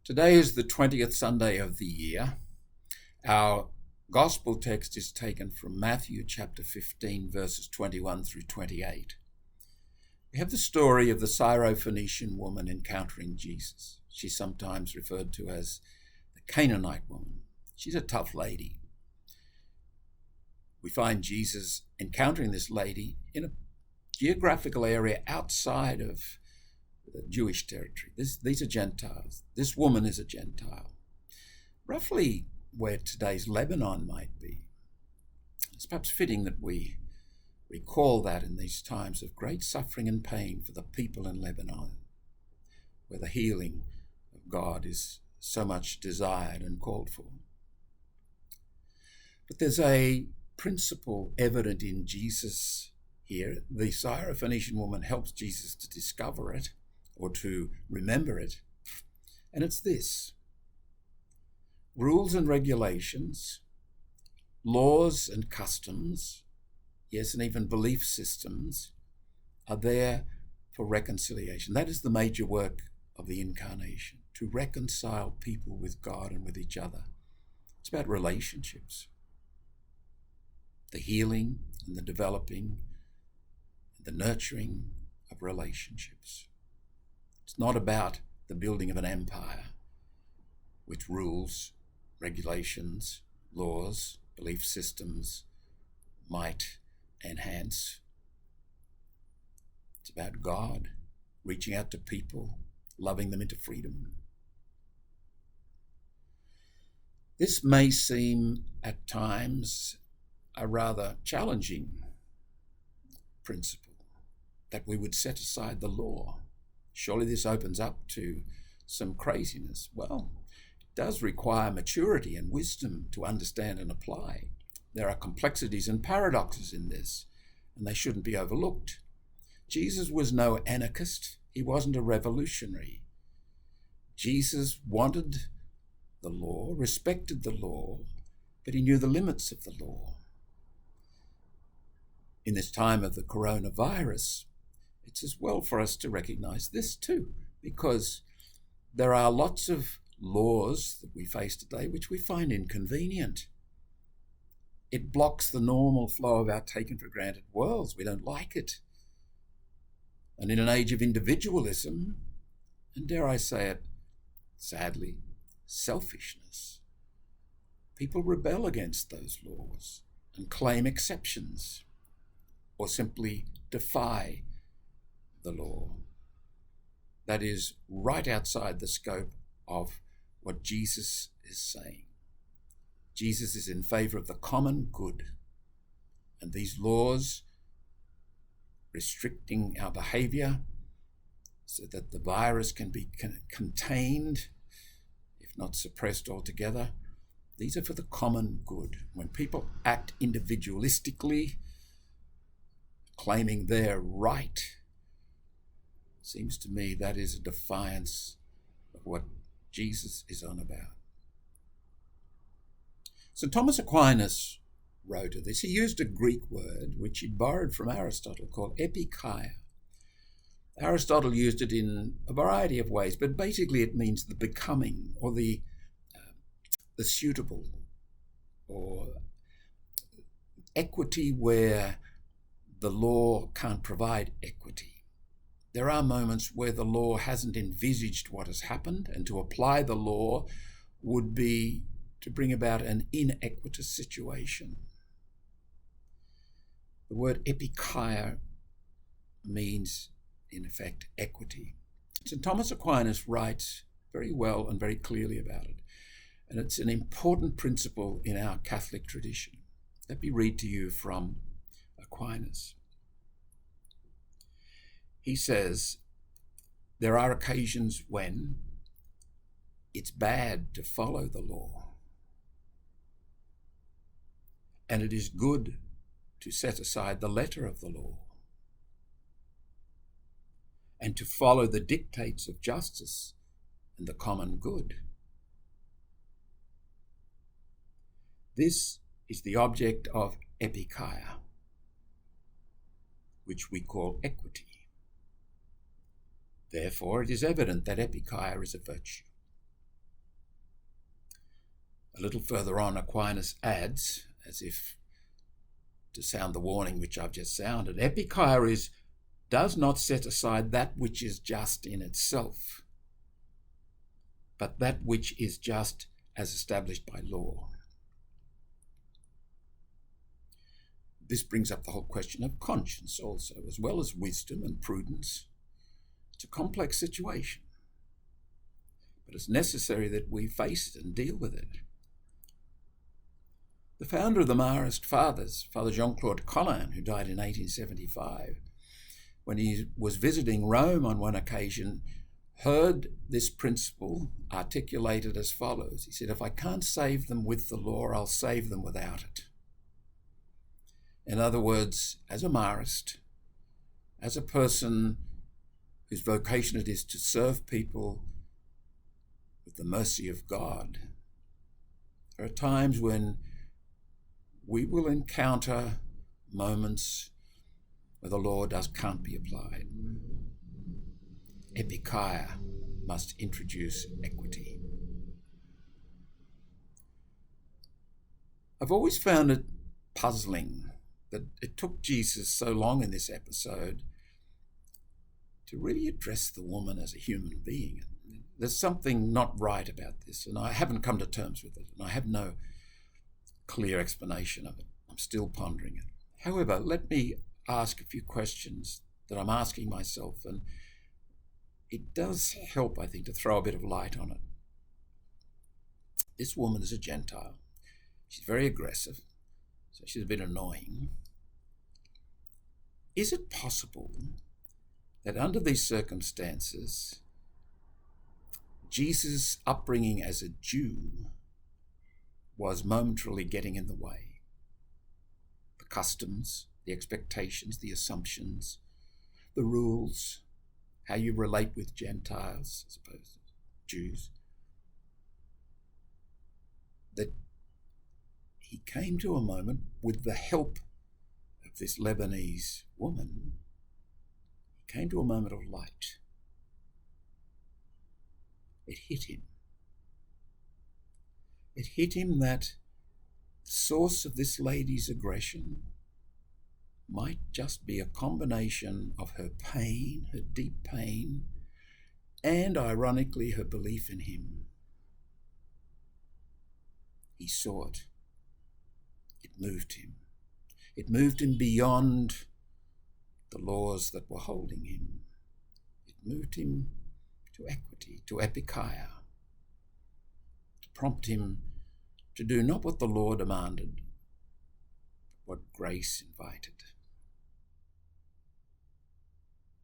Today is the 20th Sunday of the year. Our gospel text is taken from Matthew chapter 15, verses 21 through 28. We have the story of the Syrophoenician woman encountering Jesus. She's sometimes referred to as the Canaanite woman. She's a tough lady. We find Jesus encountering this lady in a geographical area outside of Jewish territory. These are Gentiles. This woman is a Gentile. Roughly where today's Lebanon might be. It's perhaps fitting that we recall that in these times of great suffering and pain for the people in Lebanon, where the healing of God is so much desired and called for. But there's a principle evident in Jesus here. The Syrophoenician woman helps Jesus to discover it, or to remember it, and it's this: rules and regulations, laws and customs, yes, and even belief systems are there for reconciliation. That is the major work of the Incarnation, to reconcile people with God and with each other. It's about relationships, the healing and the developing, and the nurturing of relationships. It's not about the building of an empire which rules, regulations, laws, belief systems might enhance. It's about God reaching out to people, loving them into freedom. This may seem at times a rather challenging principle, that we would set aside the law. Surely this opens up to some craziness. Well, it does require maturity and wisdom to understand and apply. There are complexities and paradoxes in this, and they shouldn't be overlooked. Jesus was no anarchist. He wasn't a revolutionary. Jesus wanted the law, respected the law, but he knew the limits of the law. In this time of the coronavirus, it's as well for us to recognize this too, because there are lots of laws that we face today which we find inconvenient. It blocks the normal flow of our taken for granted worlds. We don't like it. And in an age of individualism, and dare I say it, sadly, selfishness, people rebel against those laws and claim exceptions, or simply defy the law. That is right outside the scope of what Jesus is saying. Jesus is in favor of the common good, and these laws restricting our behavior so that the virus can be contained, if not suppressed altogether, these are for the common good. When people act individualistically, claiming their right, seems to me that is a defiance of what Jesus is on about. St. Thomas Aquinas wrote of this. He used a Greek word which he borrowed from Aristotle called Epikeia. Aristotle used it in a variety of ways, but basically it means the becoming, or the suitable, or equity where the law can't provide equity. There are moments where the law hasn't envisaged what has happened, and to apply the law would be to bring about an inequitous situation. The word epikeia means, in effect, equity. St. Thomas Aquinas writes very well and very clearly about it, and it's an important principle in our Catholic tradition. Let me read to you from Aquinas. He says, there are occasions when it's bad to follow the law, and it is good to set aside the letter of the law and to follow the dictates of justice and the common good. This is the object of epikeia, which we call equity. Therefore, it is evident that epikeia is a virtue. A little further on, Aquinas adds, as if to sound the warning which I've just sounded, Epikeia does not set aside that which is just in itself, but that which is just as established by law. This brings up the whole question of conscience also, as well as wisdom and prudence. It's a complex situation, but it's necessary that we face it and deal with it. The founder of the Marist Fathers, Father Jean-Claude Whelan, who died in 1875, when he was visiting Rome on one occasion, heard this principle articulated as follows. He said, if I can't save them with the law, I'll save them without it. In other words, as a Marist, as a person whose vocation it is to serve people with the mercy of God, there are times when we will encounter moments where the law can't be applied. Epikeia must introduce equity. I've always found it puzzling that it took Jesus so long in this episode to really address the woman as a human being. There's something not right about this, and I haven't come to terms with it, and I have no clear explanation of it. I'm still pondering it. However, let me ask a few questions that I'm asking myself, and it does help, I think, to throw a bit of light on it. This woman is a Gentile. She's very aggressive, so she's a bit annoying. Is it possible that under these circumstances, Jesus' upbringing as a Jew was momentarily getting in the way? The customs, the expectations, the assumptions, the rules, how you relate with Gentiles as opposed to Jews, that he came to a moment with the help of this Lebanese woman, he came to a moment of light. It hit him. It hit him that the source of this lady's aggression might just be a combination of her pain, her deep pain, and ironically her belief in him. He saw it. It moved him. It moved him beyond the laws that were holding him. It moved him to equity, to Epikeia, to prompt him to do not what the law demanded, but what grace invited.